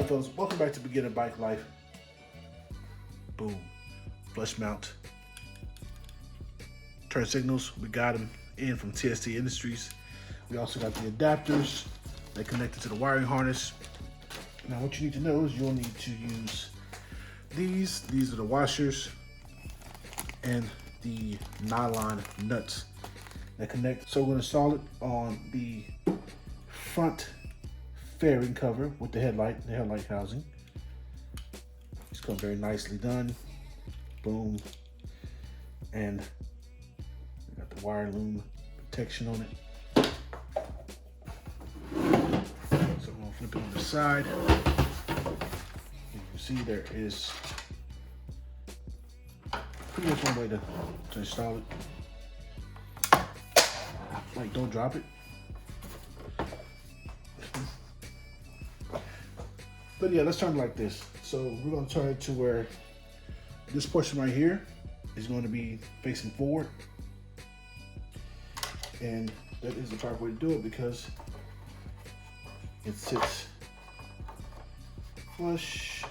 Alright folks, welcome back to Beginner Bike Life. Boom. Flush mount. Turn signals, we got them in from TST Industries. We also got the adapters that connected to the wiring harness. Now what you need to know is you'll need to use these. These are the washers and the nylon nuts that connect. So we're gonna install it on the front fairing cover with the headlight housing. It's come very nicely done. Boom. And we got the wire loom protection on it. So I'm gonna flip it on the side. You can see there is pretty much one way to install it. Like, don't drop it. But yeah, let's turn it like this. So we're gonna turn it to where this portion right here is going to be facing forward. And that is the proper way to do it because it sits flush.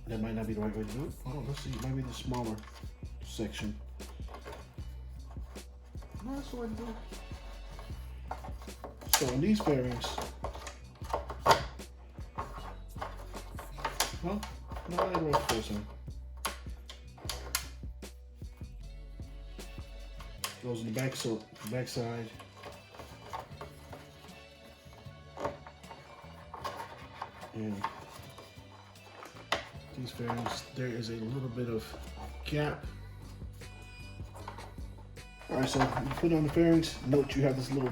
That might not be the right way to do it. Hold on, let's see, it might be the smaller section. No, that's the way to do it. So in these fairings, well, no, I ain't right first one. Goes in the back, so the back side. And these fairings, there is a little bit of gap. All right, so you put on the fairings. Note you have this little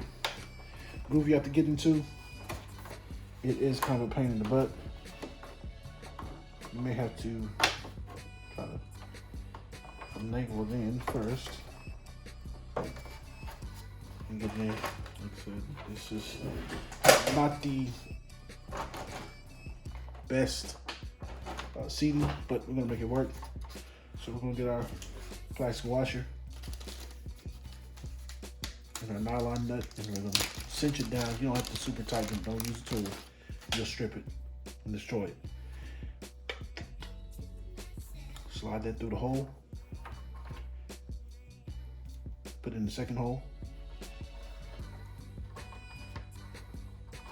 groove you have to get into. It is kind of a pain in the butt. You may have to try to finagle it in first and get in. Like I said, this is not the best seating, but we're gonna make it work. So we're gonna get our plastic washer and our nylon nut, and we're gonna cinch it down. You don't have to super tighten it. Don't use a tool. Just strip it and destroy it. Slide that through the hole. Put it in the second hole.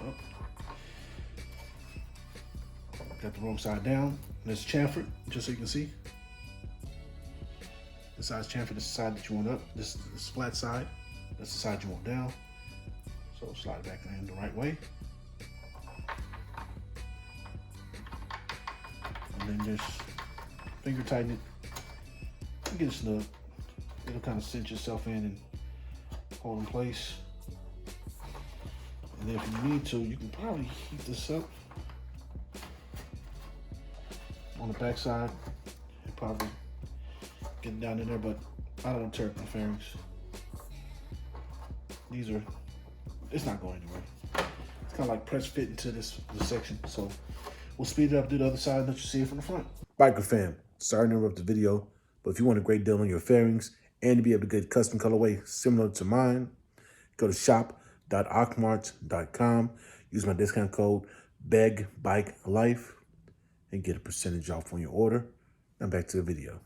Up. Got the wrong side down. Let's chamfer it, just so you can see. This side's chamfered. This is the side that you want up. This is the flat side. That's the side you want down. So slide it back in the right way. And then just finger tighten it and get it snug. It'll kind of cinch itself in and hold in place. And then if you need to, you can probably heat this up on the back side and probably get it down in there, but I don't want to tear up my fairings. These are, it's not going anywhere. It's kind of like press fit into this section. So we'll speed it up, do the other side, and let you see it from the front. Biker fam, sorry to interrupt the video, but if you want a great deal on your fairings and to be able to get custom colorway similar to mine, go to shop.auctmarts.com, use my discount code begbikelife and get a percentage off on your order. Now back to the video.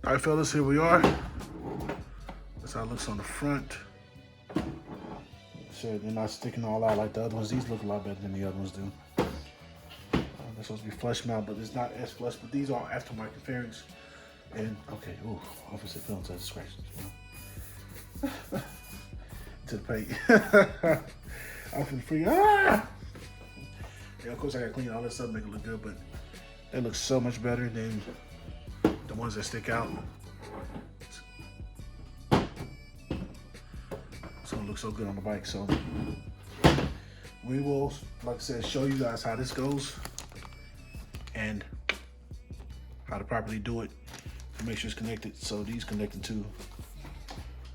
All right, fellas, here we are. That's how it looks on the front. So they're not sticking all out like the other ones. These look a lot better than the other ones do. They're supposed to be flush mount, but it's not as flush. But these are aftermarket fairings. And okay, ooh, opposite films has scratches. To the paint. I'm feeling free. Ah! Yeah, of course I gotta clean all this up, make it look good, but that looks so much better than the ones that stick out. It's gonna look so good on the bike. So we will, like I said, show you guys how this goes and how to properly do it to make sure it's connected. So these connected to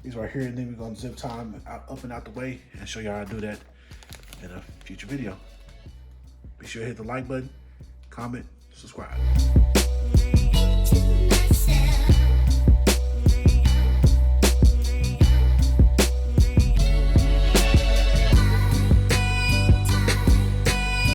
these right here, and then we're gonna zip tie them up and out the way and show you how to do that in a future video. Be sure to hit the like button, comment, subscribe.